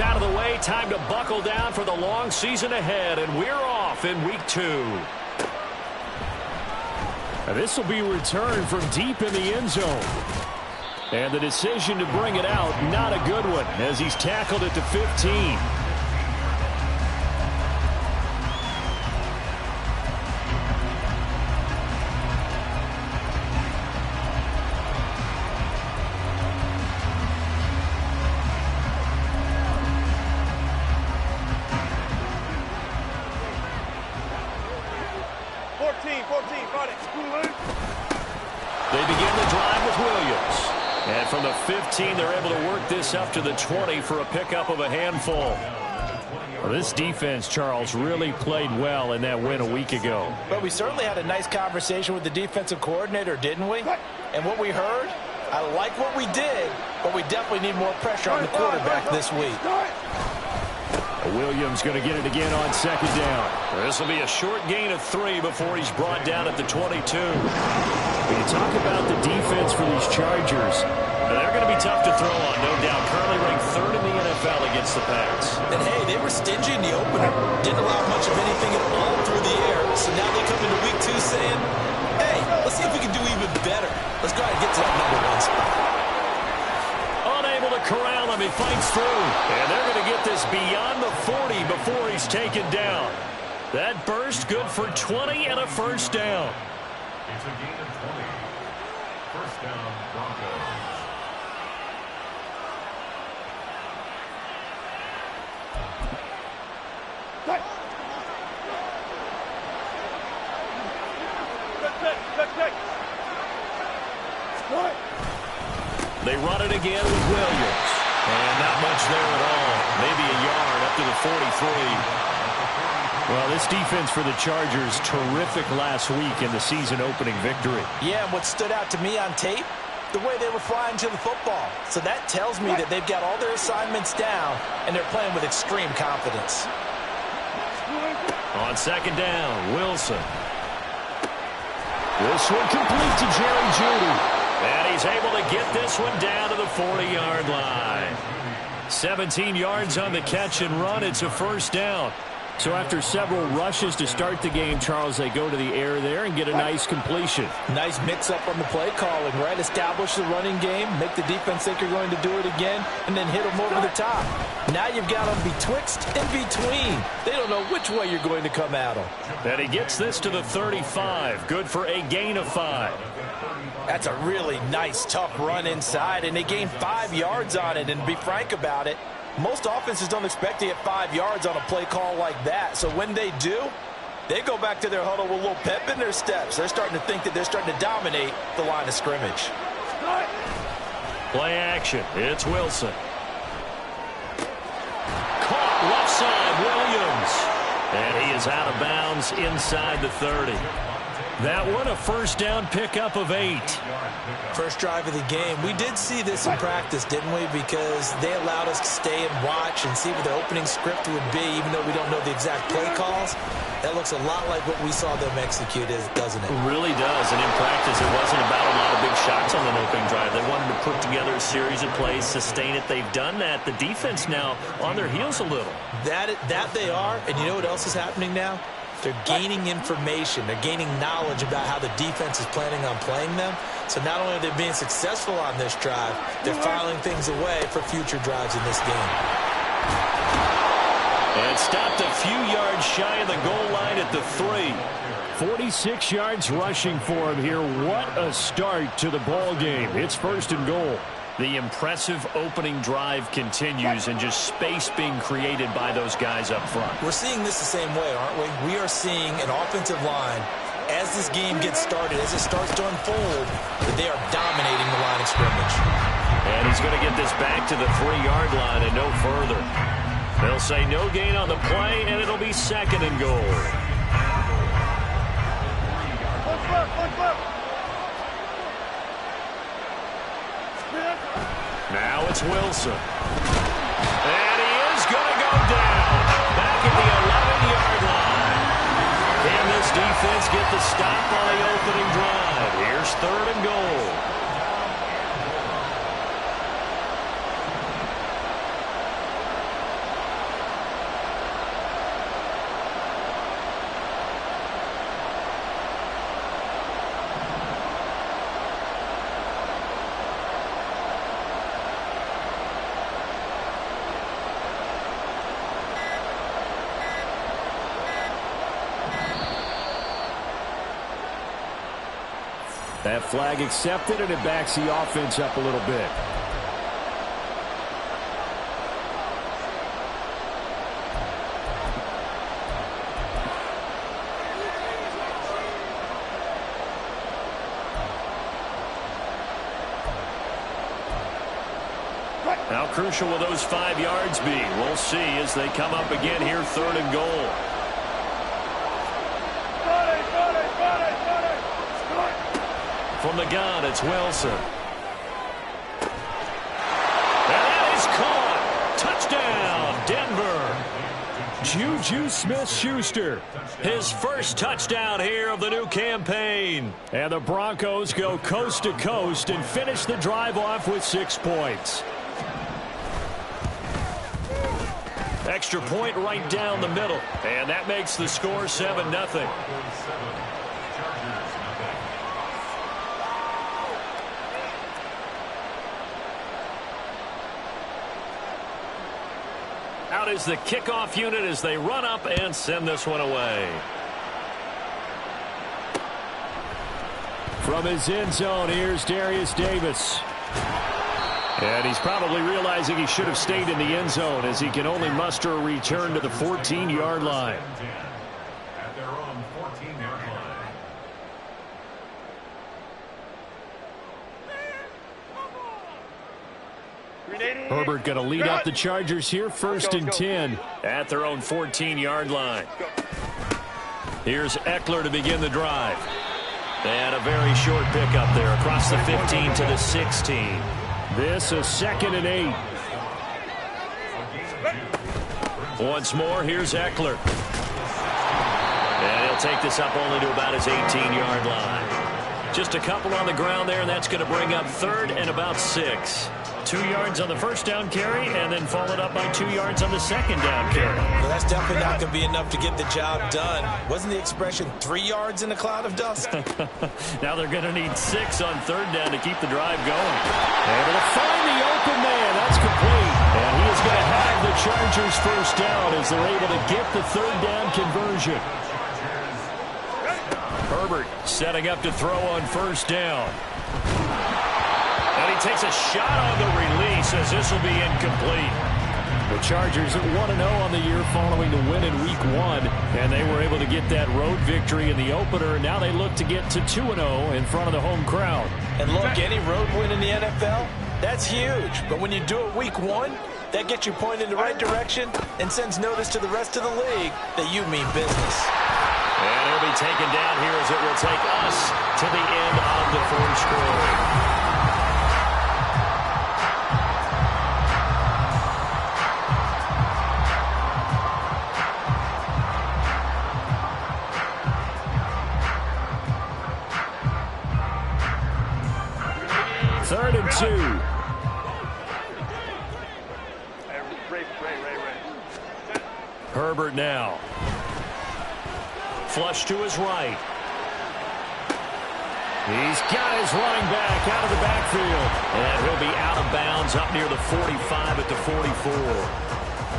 out of the way. Time to buckle down for the long season ahead, and we're off in week 2. This will be returned from deep in the end zone. And the decision to bring it out, not a good one, as he's tackled at the 15. They begin the drive with Williams. And from the 15, they're able to work this up to the 20 for a pickup of a handful. Well, this defense, Charles, really played well in that win a week ago. But we certainly had a nice conversation with the defensive coordinator, didn't we? And what we heard, I like what we did, but we definitely need more pressure on the quarterback this week. Williams going to get it again on second down. This will be a short gain of 3 before he's brought down at the 22. When you talk about the defense for these Chargers, they're going to be tough to throw on, no doubt. Currently ranked 3rd in the NFL against the pass. And, hey, they were stingy in the opener. Didn't allow much of anything at all through the air. So now they come into week 2 saying, hey, let's see if we can do even better. Let's go ahead and get to that #1 spot. Unable to corral him. He fights through. And they're going to get this beyond the 40 before he's taken down. That burst good for 20 and a first down. It's a gain of 20. First down, Broncos. They run it again with Williams. And not much there at all. Maybe a yard up to the 43. Well, this defense for the Chargers, terrific last week in the season-opening victory. Yeah, and what stood out to me on tape, the way they were flying to the football. So that tells me that they've got all their assignments down, and they're playing with extreme confidence. On second down, Wilson. This one complete to Jerry Jeudy. And he's able to get this one down to the 40-yard line. 17 yards on the catch and run. It's a first down. So after several rushes to start the game, Charles, they go to the air there and get a nice completion. Nice mix-up on the play calling, right? Establish the running game, make the defense think you're going to do it again, and then hit them over the top. Now you've got them betwixt and between. They don't know which way you're going to come at them. And he gets this to the 35. Good for a gain of 5. That's a really nice, tough run inside, and they gained 5 yards on it. And to be frank about it, most offenses don't expect to get 5 yards on a play call like that. So when they do, they go back to their huddle with a little pep in their steps. They're starting to think that they're starting to dominate the line of scrimmage. Play action. It's Wilson. Caught left side, Williams. And he is out of bounds inside the 30. That one a first down pickup of 8. First drive of the game. We did see this in practice, didn't we? Because they allowed us to stay and watch and see what the opening script would be, even though we don't know the exact play calls. That looks a lot like what we saw them execute, doesn't it? It really does. And in practice, it wasn't about a lot of big shots on an opening drive. They wanted to put together a series of plays, sustain it. They've done that. The defense now on their heels a little. That they are. And you know what else is happening now? They're gaining information. They're gaining knowledge about how the defense is planning on playing them. So not only are they being successful on this drive, they're filing things away for future drives in this game. And stopped a few yards shy of the goal line at the 3. 46 yards rushing for him here. What a start to the ball game. It's first and goal. The impressive opening drive continues, and just space being created by those guys up front. We're seeing this the same way, aren't we? We are seeing an offensive line, as this game gets started, as it starts to unfold, that they are dominating the line of scrimmage. And he's going to get this back to the 3-yard line and no further. They'll say no gain on the play, and it'll be second and goal. Now it's Wilson. And he is going to go down. Back at the 11-yard line. Can this defense get the stop on the opening drive? Here's third and goal. That flag accepted, and it backs the offense up a little bit. How crucial will those 5 yards be? We'll see as they come up again here, 3rd and goal. From the gun, it's Wilson. And that is caught. Touchdown, Denver. Juju Smith-Schuster. His first touchdown here of the new campaign. And the Broncos go coast to coast and finish the drive off with 6 points. Extra point right down the middle. And that makes the score 7-0. Out is the kickoff unit as they run up and send this one away. From his end zone, here's Darius Davis. And he's probably realizing he should have stayed in the end zone as he can only muster a return to the 14-yard line. At their own 14-yard line. Herbert going to lead up the Chargers here, 1st and 10. At their own 14-yard line. Here's Eckler to begin the drive. And a very short pickup there across the 15 to the 16. This is 2nd and 8. Once more, here's Eckler. And he'll take this up only to about his 18-yard line. Just a couple on the ground there, and that's going to bring up 3rd and about 6. 2 yards on the first down carry, and then followed up by 2 yards on the second down carry. Well, that's definitely not going to be enough to get the job done. Wasn't the expression 3 yards in a cloud of dust? Now they're going to need 6 on 3rd down to keep the drive going. Able to find the open man. That's complete. And he is going to have the Chargers first down as they're able to get the 3rd down conversion. Herbert setting up to throw on 1st down. And he takes a shot on the release as this will be incomplete. The Chargers at 1-0 on the year following the win in Week 1. And they were able to get that road victory in the opener. And now they look to get to 2-0 in front of the home crowd. And look, any road win in the NFL, that's huge. But when you do it Week 1, that gets you pointed in the right direction and sends notice to the rest of the league that you mean business. And he'll be taken down here as it will take us to the end of the 4th quarter. Third and 2. Herbert now. Flush to his right. He's got his running back out of the backfield. And he'll be out of bounds up near the 45 at the 44.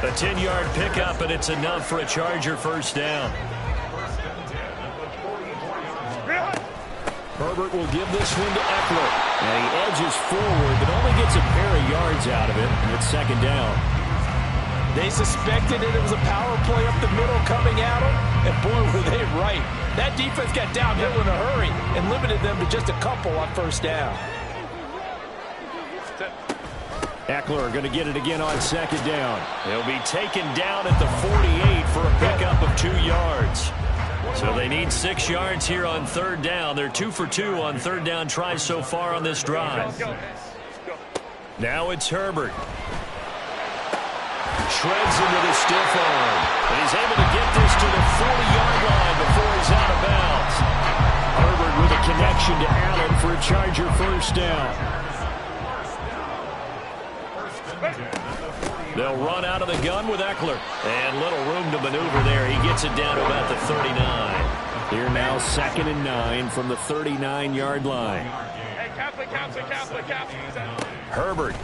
A 10-yard pickup, and it's enough for a Charger first down. Herbert will give this one to Eckler. And he edges forward, but only gets a pair of yards out of it. And it's 2nd down. They suspected it was a power play up the middle coming at them, and boy, were they right. That defense got downhill in a hurry and limited them to just a couple on 1st down. Eckler going to get it again on 2nd down. He'll be taken down at the 48 for a pickup of 2 yards. So they need 6 yards here on 3rd down. They're 2 for 2 on 3rd down tries so far on this drive. Now it's Herbert. Shreds into the stiff arm. And he's able to get this to the 40-yard line before he's out of bounds. Herbert with a connection to Allen for a Charger first down. They'll run out of the gun with Eckler. And little room to maneuver there. He gets it down to about the 39. Here now 2nd and 9 from the 39-yard line. Herbert.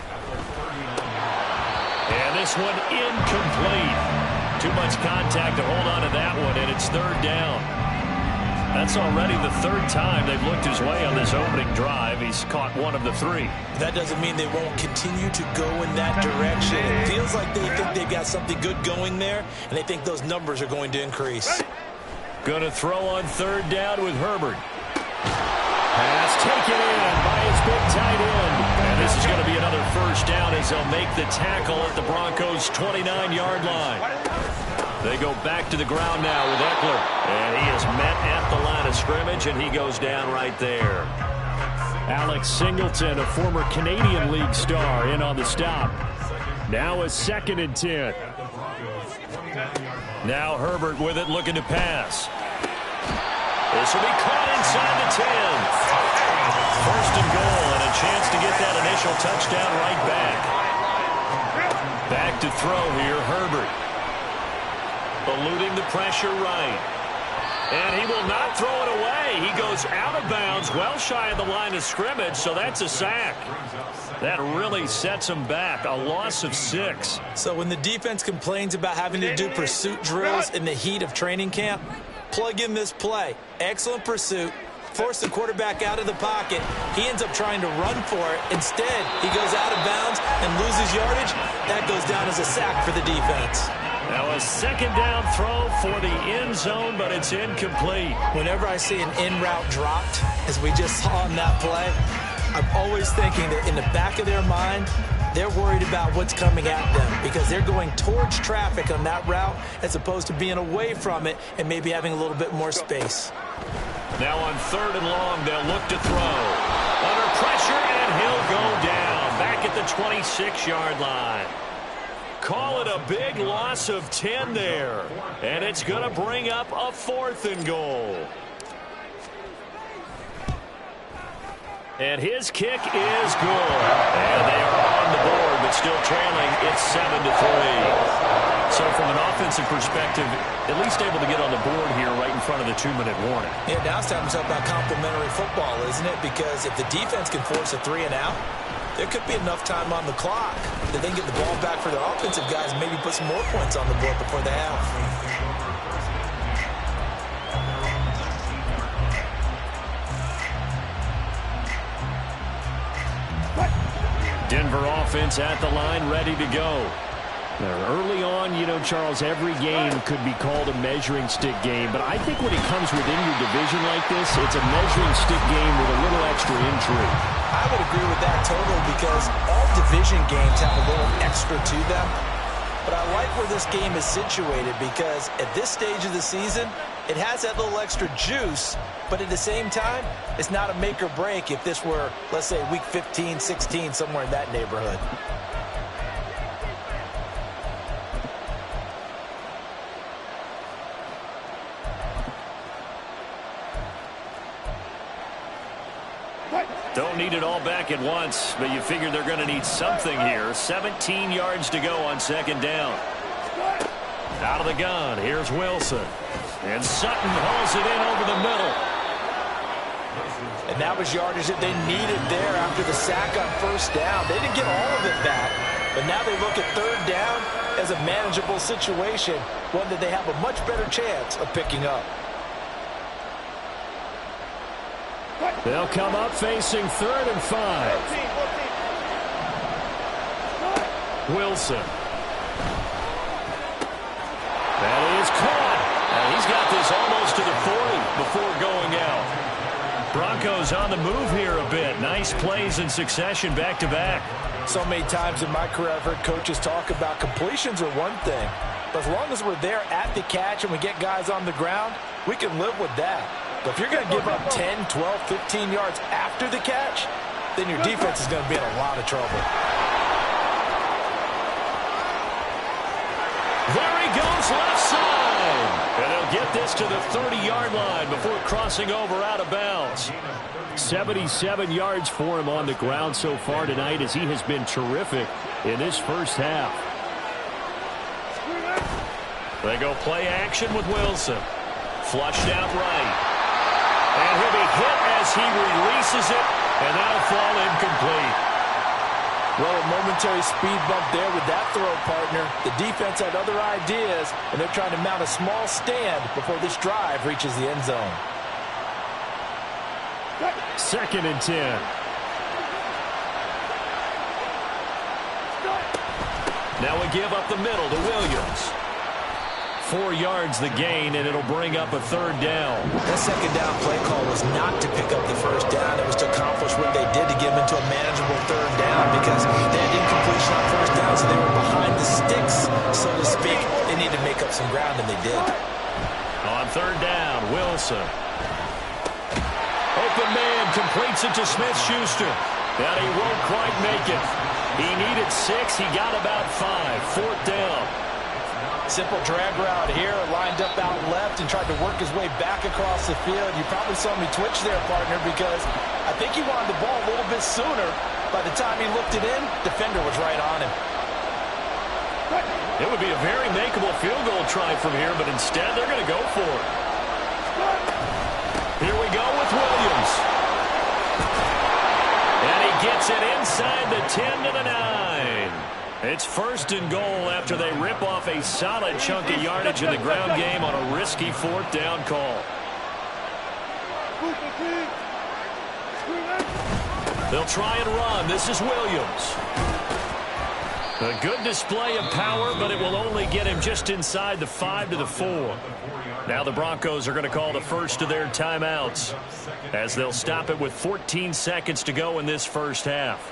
And this one incomplete. Too much contact to hold on to that one, and it's 3rd down. That's already the third time they've looked his way on this opening drive. He's caught one of the three. That doesn't mean they won't continue to go in that direction. It feels like they think they've got something good going there, and they think those numbers are going to increase. Going to throw on third down with Herbert. Pass taken in by his big tight end. And this is going to be another first down as they'll make the tackle at the Broncos' 29-yard line. They go back to the ground now with Eckler. And he is met at the line of scrimmage, and he goes down right there. Alex Singleton, a former Canadian League star, in on the stop. Now a 2nd and 10. Now Herbert with it, looking to pass. This will be caught inside the 10. First and goal, and a chance to get that initial touchdown right back. Back to throw here, Herbert. Eluding the pressure right. And he will not throw it away. He goes out of bounds, well shy of the line of scrimmage, so that's a sack. That really sets him back. A loss of 6. So when the defense complains about having to do pursuit drills in the heat of training camp, plug in this play. Excellent pursuit. Force the quarterback out of the pocket. He ends up trying to run for it. Instead, he goes out of bounds and loses yardage. That goes down as a sack for the defense. Now a 2nd down throw for the end zone, but it's incomplete. Whenever I see an in route dropped, as we just saw on that play, I'm always thinking that in the back of their mind, they're worried about what's coming at them because they're going towards traffic on that route as opposed to being away from it and maybe having a little bit more space. Now on 3rd and long, they'll look to throw. Under pressure, and he'll go down. Back at the 26-yard line. Call it a big loss of 10 there. And it's going to bring up a 4th and goal. And his kick is good. And they are on the board, but still trailing. It's 7-3. So from an offensive perspective, at least able to get on the board here right in front of the 2-minute warning. Yeah, now it's time to talk about complementary football, isn't it? Because if the defense can force a 3 and out, there could be enough time on the clock that they can get the ball back for their offensive guys and maybe put some more points on the board before the half. Denver offense at the line, ready to go. Now, early on, you know, Charles, every game could be called a measuring stick game. But I think when it comes within your division like this, it's a measuring stick game with a little extra intrigue. I would agree with that totally because all division games have a little extra to them. But I like where this game is situated because at this stage of the season, it has that little extra juice. But at the same time, it's not a make or break if this were, let's say, week 15, 16, somewhere in that neighborhood. Don't need it all back at once, but you figure they're going to need something here. 17 yards to go on 2nd down. Out of the gun, here's Wilson. And Sutton hauls it in over the middle. And that was yardage that they needed there after the sack on 1st down. They didn't get all of it back, but now they look at 3rd down as a manageable situation, one that they have a much better chance of picking up. They'll come up facing 3rd and 5. Wilson. That is caught. And he's got this almost to the 40 before going out. Broncos on the move here a bit. Nice plays in succession back-to-back. So many times in my career I've heard coaches talk about completions are one thing. But as long as we're there at the catch and we get guys on the ground, we can live with that. But if you're going to give up 10, 12, 15 yards after the catch, then your defense is going to be in a lot of trouble. There he goes left side. And they'll get this to the 30-yard line before crossing over out of bounds. 77 yards for him on the ground so far tonight as he has been terrific in this first half. They go play action with Wilson. Flushed out right. And he'll be hit as he releases it, and that'll fall incomplete. Well, a momentary speed bump there with that throw, partner. The defense had other ideas, and they're trying to mount a small stand before this drive reaches the end zone. 2nd and 10. Now we give up the middle to Williams. 4 yards the gain, and it'll bring up a 3rd down. That 2nd down play call was not to pick up the 1st down. It was to accomplish what they did to get them into a manageable 3rd down because they had incompletion on 1st down, so they were behind the sticks, so to speak. They needed to make up some ground, and they did. On 3rd down, Wilson. Open man completes it to Smith-Schuster. And he won't quite make it. He needed 6. He got about 5. 4th down. Simple drag route here, lined up out left and tried to work his way back across the field. You probably saw me twitch there, partner, because I think he wanted the ball a little bit sooner. By the time he looked it in, defender was right on him. It would be a very makeable field goal try from here, but instead they're going to go for it. Here we go with Williams. And he gets it inside the 10 to the 9. It's 1st and goal after they rip off a solid chunk of yardage in the ground game on a risky 4th down call. They'll try and run. This is Williams. A good display of power, but it will only get him just inside the 5 to the 4. Now the Broncos are going to call the first of their timeouts as they'll stop it with 14 seconds to go in this first half.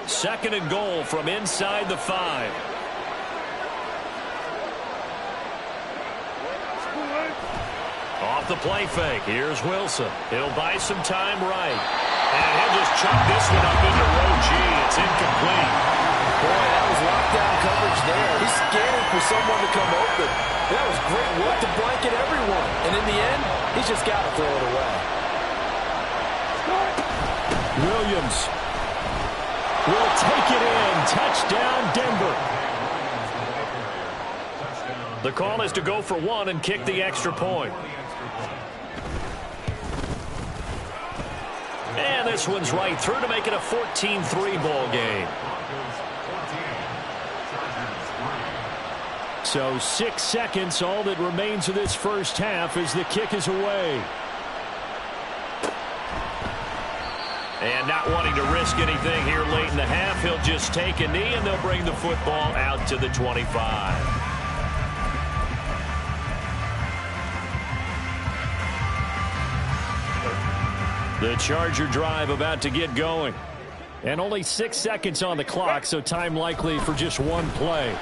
2nd and goal from inside the 5. Off the play fake. Here's Wilson. He'll buy some time right. And he'll just chuck this one up into row G. It's incomplete. Boy, that was lockdown coverage there. He's scared for someone to come open. That was great work to blanket everyone. And in the end, he's just got to throw it away. Williams will take it in. Touchdown, Denver. The call is to go for 1 and kick the extra point. And this one's right through to make it a 14-3 ball game. So 6 seconds, all that remains of this first half as the kick is away. And not wanting to risk anything here late in the half, he'll just take a knee and they'll bring the football out to the 25. The Charger drive about to get going. And only 6 seconds on the clock, so time likely for just one play.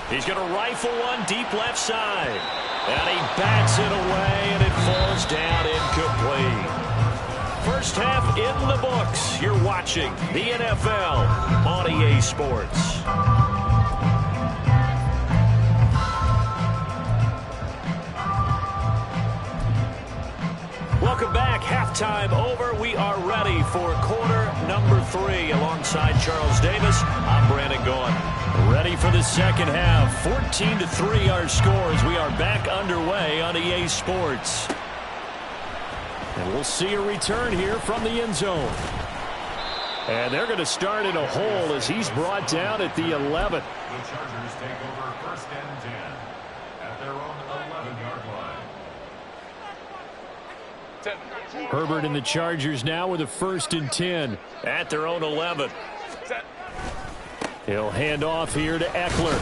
He's going to rifle one deep left side. And he bats it away, and it falls down incomplete. First half in the books. You're watching the NFL on EA Sports. Welcome back. Halftime over. We are ready for quarter number 3. Alongside Charles Davis, I'm Brandon Gaughan. Ready for the second half. 14-3 our scores. We are back underway on EA Sports. And we'll see a return here from the end zone. And they're going to start in a hole as he's brought down at the 11. The Chargers take over 1st and 10 at their own 11-yard line. Herbert and the Chargers now with a 1st and 10 at their own 11. He'll hand off here to Eckler.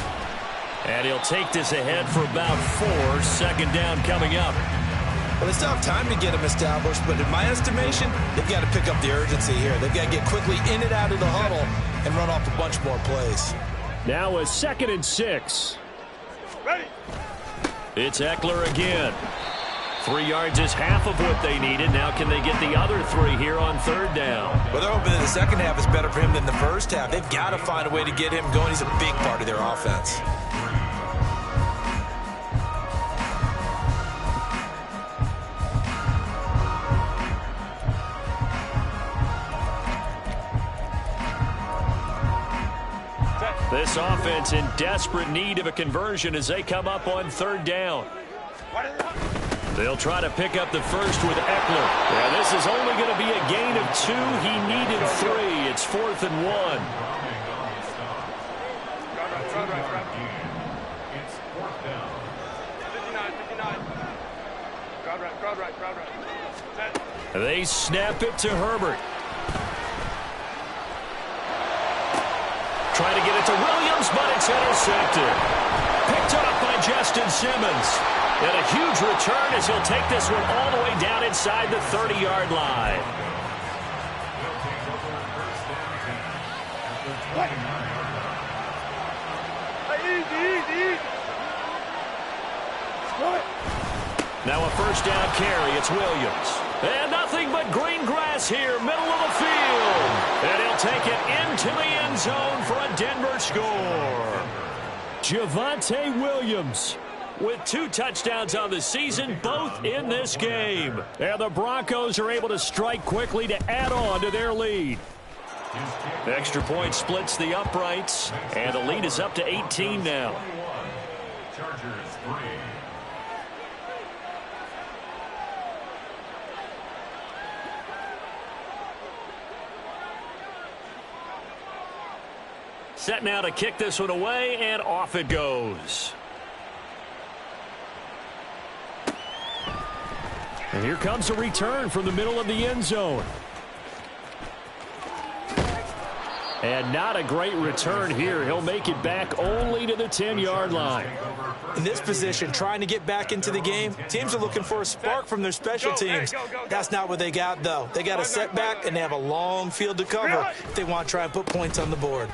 And he'll take this ahead for about 4. 2nd down coming up. Well, they still have time to get him established, but in my estimation, they've got to pick up the urgency here. They've got to get quickly in and out of the huddle and run off a bunch more plays. Now a 2nd and 6. Ready. It's Eckler again. 3 yards is half of what they needed. Now can they get the other 3 here on 3rd down? Well, they're hoping that the second half is better for him than the first half. They've got to find a way to get him going. He's a big part of their offense. This offense in desperate need of a conversion as they come up on 3rd down. They'll try to pick up the first with Eckler. Yeah, this is only going to be a gain of 2. He needed 3. It's 4th and 1. It's 4th down. 59. They snap it to Herbert. Trying to get it to Williams, but it's intercepted. Picked up by Justin Simmons. And a huge return as he'll take this one all the way down inside the 30-yard line. Now a first down carry. It's Williams. And nothing but green grass here, middle of the field. And he'll take it into the end zone for a Denver score. Javonte Williams with 2 touchdowns on the season, both in this game. And the Broncos are able to strike quickly to add on to their lead. The extra point splits the uprights, and the lead is up to 18 now. Chargers 3. Set now to kick this one away, and off it goes. And here comes a return from the middle of the end zone. And not a great return here. He'll make it back only to the 10-yard line. In this position, trying to get back into the game, teams are looking for a spark from their special teams. That's not what they got, though. They got a setback, and they have a long field to cover if they want to try and put points on the board.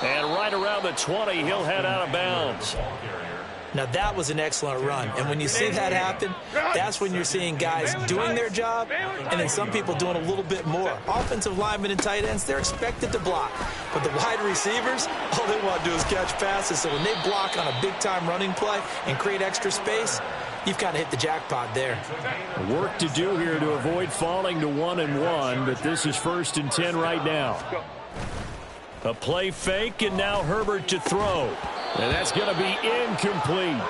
And right around the 20, he'll head out of bounds. Now, that was an excellent run. And when you see that happen, that's when you're seeing guys doing their job and then some people doing a little bit more. Offensive linemen and tight ends, they're expected to block. But the wide receivers, all they want to do is catch passes. So when they block on a big-time running play and create extra space, you've kind of hit the jackpot there. Work to do here to avoid falling to 1-1, but this is 1st and 10 right now. A play fake, and now Herbert to throw. And that's going to be incomplete.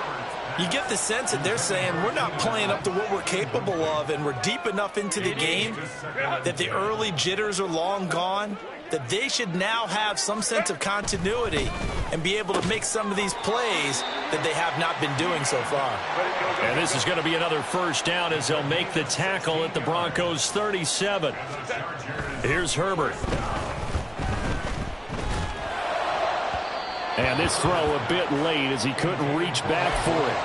You get the sense that they're saying we're not playing up to what we're capable of, and we're deep enough into the game that the early jitters are long gone, that they should now have some sense of continuity and be able to make some of these plays that they have not been doing so far. And this is going to be another first down as they'll make the tackle at the Broncos' 37. Here's Herbert. And this throw a bit late as he couldn't reach back for it.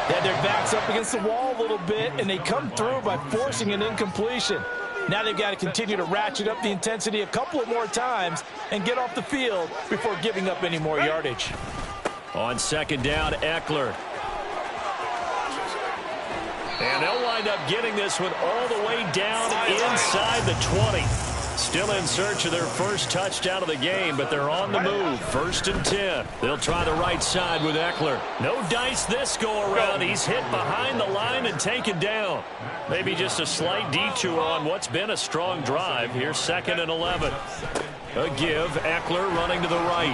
They had their backs up against the wall a little bit, and they come through by forcing an incompletion. Now they've got to continue to ratchet up the intensity a couple of more times and get off the field before giving up any more yardage. On 2nd down, Eckler. And they'll wind up getting this one all the way down inside the 20. Still in search of their first touchdown of the game, but they're on the move. 1st and 10. They'll try the right side with Eckler. No dice this go-around. He's hit behind the line and taken down. Maybe just a slight detour on what's been a strong drive. Here's 2nd and 11. A give. Eckler running to the right.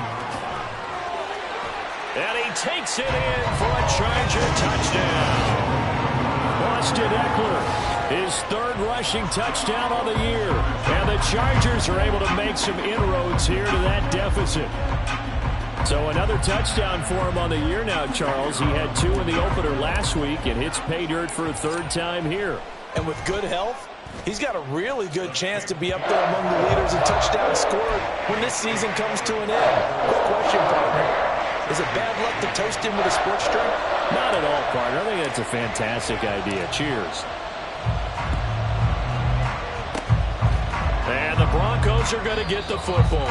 And he takes it in for a Charger touchdown. Austin Eckler, his 3rd rushing touchdown on the year. And the Chargers are able to make some inroads here to that deficit. So another touchdown for him on the year now, Charles. He had 2 in the opener last week and hits pay dirt for a 3rd time here. And with good health, he's got a really good chance to be up there among the leaders in touchdowns scored when this season comes to an end. Quick question, partner. Is it bad luck to toast him with a sports drink? Not at all, partner. I think that's a fantastic idea. Cheers. And the Broncos are going to get the football.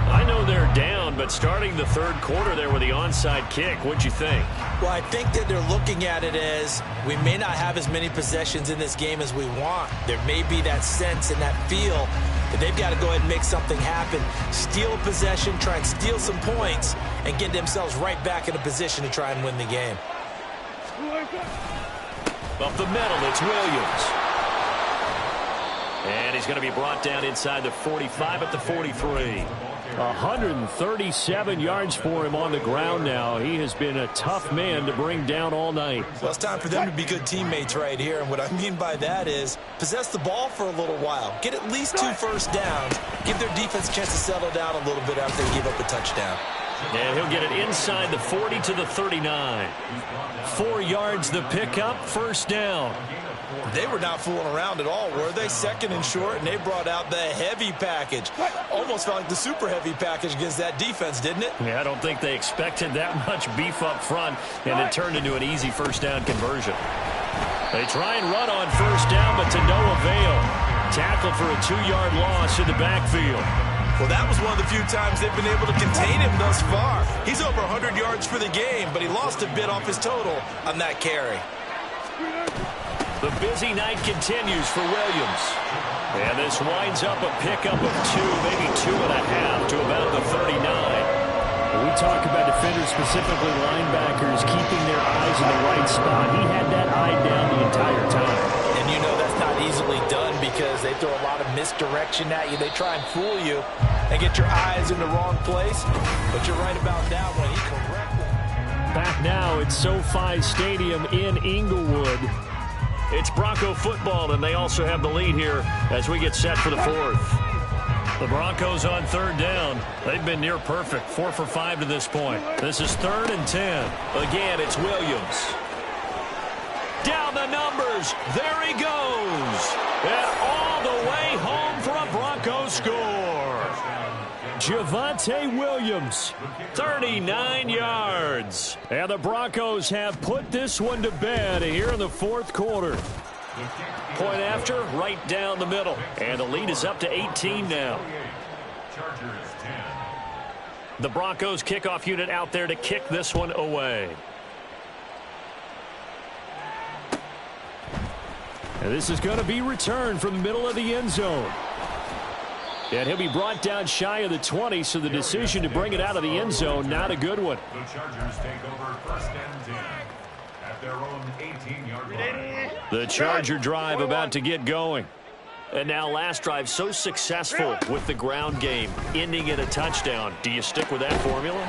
I know they're down, but starting the 3rd quarter there with the onside kick, what'd you think? Well, I think that they're looking at it as we may not have as many possessions in this game as we want. There may be that sense and that feel that they've got to go ahead and make something happen. Steal a possession, try and steal some points, and get themselves right back in a position to try and win the game. Up the middle, it's Williams. And he's going to be brought down inside the 45 at the 43. 137 yards for him on the ground now. He has been a tough man to bring down all night. Well, it's time for them to be good teammates right here. And what I mean by that is possess the ball for a little while. Get at least 2 first downs. Give their defense a chance to settle down a little bit after they give up a touchdown. And he'll get it inside the 40 to the 39. 4 yards the pickup, first down. They were not fooling around at all, were they? Second and short, and they brought out the heavy package. Almost felt like the super heavy package against that defense, didn't it? Yeah, I don't think they expected that much beef up front, and it turned into an easy first down conversion. They try and run on first down, but to no avail. Tackled for a 2-yard loss in the backfield. Well, that was one of the few times they've been able to contain him thus far. He's over 100 yards for the game, but he lost a bit off his total on that carry. The busy night continues for Williams. And this winds up a pickup of 2, maybe 2.5 to about the 39. When we talk about defenders, specifically linebackers, keeping their eyes in the right spot, he had that eye down the entire time. And you know that's not easily done because they throw a lot of misdirection at you. They try and fool you and get your eyes in the wrong place. But you're right about that one. He correctly. Back now at SoFi Stadium in Inglewood. It's Bronco football, and they also have the lead here as we get set for the 4th. The Broncos on third down. They've been near perfect, 4 for 5 to this point. This is 3rd and 10. Again, it's Williams. Down the numbers. There he goes. And all the way home for a Bronco score. Javonte Williams, 39 yards. And the Broncos have put this one to bed here in the 4th quarter. Point after, right down the middle. And the lead is up to 18 now. The Broncos kickoff unit out there to kick this one away. And this is going to be returned from the middle of the end zone. And he'll be brought down shy of the 20, so the decision to bring it out of the end zone, not a good one. The Chargers take over 1st and 10 at their own 18-yard line. The Charger drive about to get going. And now last drive so successful with the ground game, ending in a touchdown. Do you stick with that formula?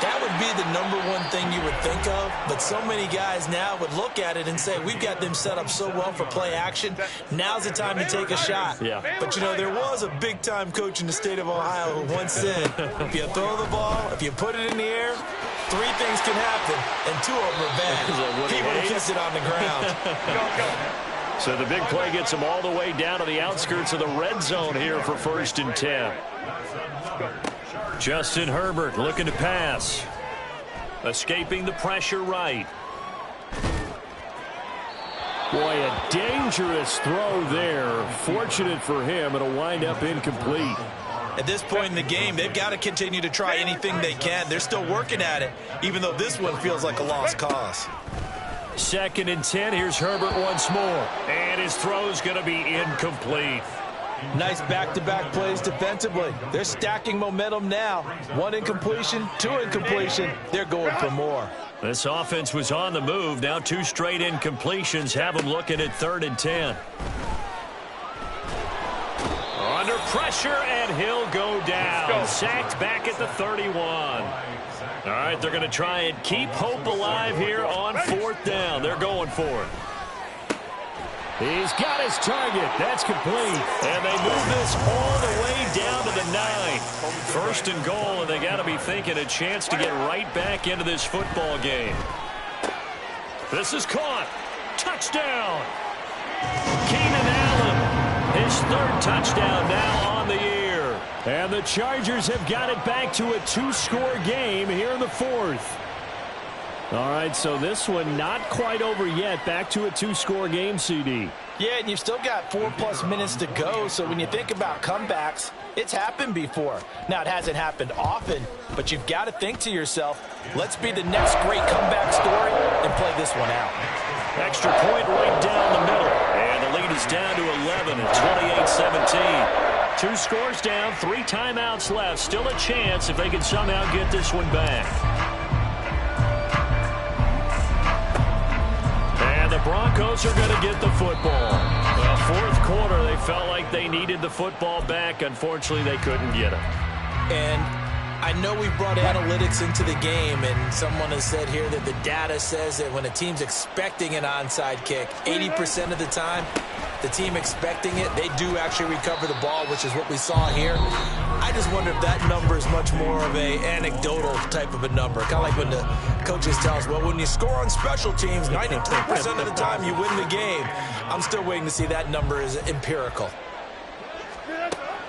That would be the #1 thing you would think of, but so many guys now would look at it and say, we've got them set up so well for play action. Now's the time to take a shot. Yeah. But, you know, there was a big-time coach in the state of Ohio who once said, if you throw the ball, if you put it in the air, 3 things can happen, and 2 of them are bad. He would have kissed it on the ground. So the big play gets him all the way down to the outskirts of the red zone here for 1st and 10. Justin Herbert looking to pass. Escaping the pressure right. Boy, a dangerous throw there. Fortunate for him, it'll wind up incomplete. At this point in the game, they've got to continue to try anything they can. They're still working at it, even though this one feels like a lost cause. 2nd and 10. Here's Herbert once more. And his throw's going to be incomplete. Nice back-to-back plays defensively. They're stacking momentum now. 1 incompletion, 2 incompletion. They're going for more. This offense was on the move. Now 2 straight incompletions have them looking at 3rd and 10. Under pressure, and he'll go down. Sacked back at the 31. All right, they're going to try and keep hope alive here on 4th down. They're going for it. He's got his target. That's complete. And they move this all the way down to the 9. 1st and goal, and they got to be thinking a chance to get right back into this football game. This is caught. Touchdown. Keenan Allen, his 3rd touchdown now on the year. And the Chargers have got it back to a 2-score game here in the 4th. All right, so this one not quite over yet. Back to a 2-score game, CD. Yeah, and you've still got 4+ minutes to go, so when you think about comebacks, it's happened before. Now, it hasn't happened often, but you've got to think to yourself, let's be the next great comeback story and play this one out. Extra point right down the middle. And the lead is down to 11 at 28-17. 2 scores down, 3 timeouts left. Still a chance if they can somehow get this one back. And the Broncos are going to get the football. Well, 4th quarter, they felt like they needed the football back. Unfortunately, they couldn't get it. And I know we've brought analytics into the game, and someone has said here that the data says that when a team's expecting an onside kick, 80% of the time, the team expecting it, they do actually recover the ball, which is what we saw here. I just wonder if that number is much more of a anecdotal type of a number. Kind of like when the coaches tell us, well, when you score on special teams, 93% of the time you win the game. I'm still waiting to see that number is empirical.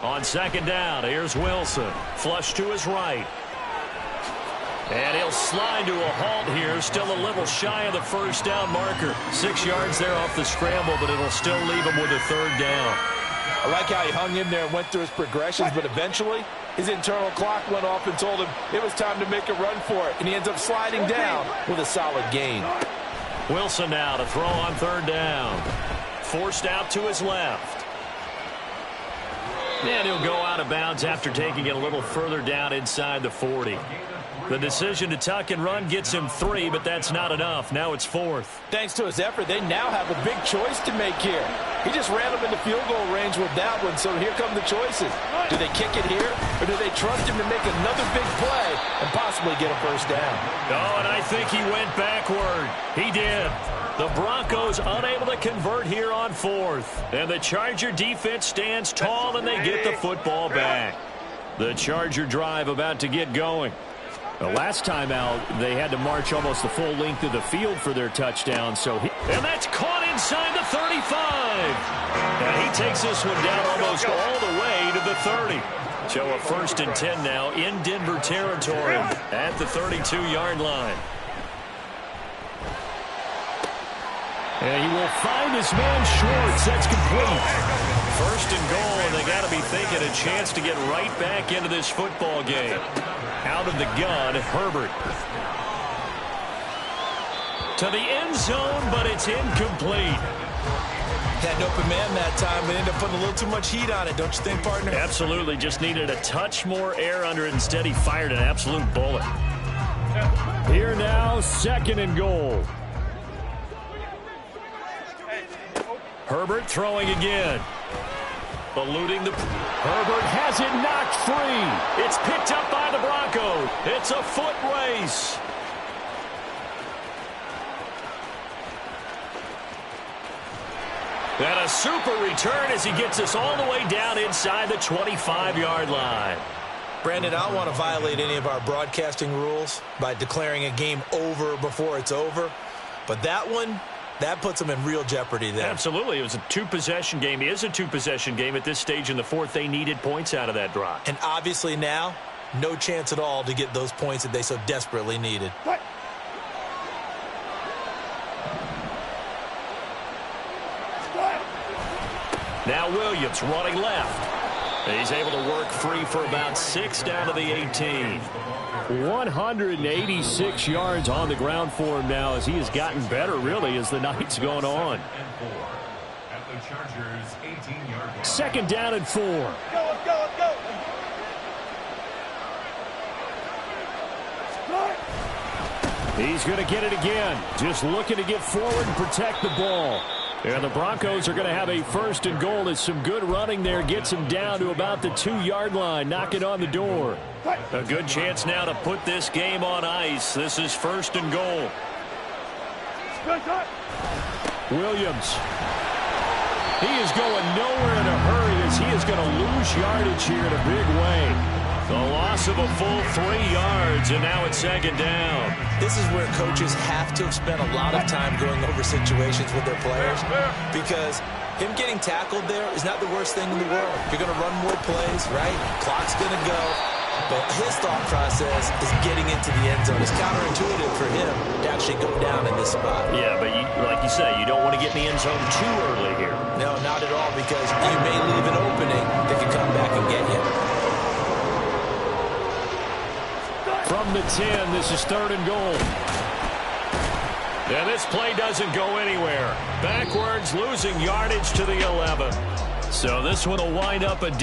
On second down, here's Wilson. Flush to his right. And he'll slide to a halt here. Still a little shy of the first down marker. 6 yards there off the scramble, but it'll still leave him with a third down. I like how he hung in there and went through his progressions, but eventually his internal clock went off and told him it was time to make a run for it, and he ends up sliding down with a solid gain. Wilson now to throw on third down. Forced out to his left. And he'll go out of bounds after taking it a little further down inside the 40. The decision to tuck and run gets him 3, but that's not enough. Now it's 4th. Thanks to his effort, they now have a big choice to make here. He just ran them into field goal range with that one, so here come the choices. Do they kick it here, or do they trust him to make another big play and possibly get a first down? Oh, and I think he went backward. He did. The Broncos unable to convert here on 4th. And the Charger defense stands tall, and they get the football back. The Charger drive about to get going. The last time out, they had to march almost the full length of the field for their touchdown. And that's caught inside the 35. And he takes this one down almost all the way to the 30. So a 1st and 10 now in Denver territory at the 32-yard line. And he will find his man Schwartz. That's complete. 1st and goal, and they got to be thinking a chance to get right back into this football game. Out of the gun, Herbert. To the end zone, but it's incomplete. Had an open man that time, but ended up putting a little too much heat on it, don't you think, partner? Absolutely. Just needed a touch more air under it. Instead, he fired an absolute bullet. Here now, 2nd and goal. Herbert throwing again. Eluding the... Herbert has it knocked free. It's picked up by the Broncos. It's a foot race. And a super return as he gets us all the way down inside the 25-yard line. Brandon, I don't want to violate any of our broadcasting rules by declaring a game over before it's over. But that one... that puts them in real jeopardy there. Absolutely. It was a two-possession game. It is a two-possession game at this stage in the 4th. They needed points out of that drive. And obviously now, no chance at all to get those points that they so desperately needed. Now Williams running left. He's able to work free for about 6 down to the 18. 186 yards on the ground for him now as he has gotten better, really, as the night's going on. At the Chargers' 18-yard line. 2nd down and 4. Let's go. He's going to get it again. Just looking to get forward and protect the ball. And the Broncos are going to have a 1st and goal as some good running there gets him down to about the 2-yard line, knocking on the door. A good chance now to put this game on ice. This is 1st and goal. Williams. He is going nowhere in a hurry as he is going to lose yardage here in a big way. The loss of a full 3 yards, and now it's 2nd down. This is where coaches have to have spent a lot of time going over situations with their players, because him getting tackled there is not the worst thing in the world. You're going to run more plays, right? Clock's going to go. But his thought process is getting into the end zone. It's counterintuitive for him to actually go down in this spot. Yeah, but like you say, you don't want to get in the end zone too early here. No, not at all, because you may leave an opening that can come back and get you. From the 10, this is 3rd and goal. And this play doesn't go anywhere. Backwards, losing yardage to the 11. So this one will wind up a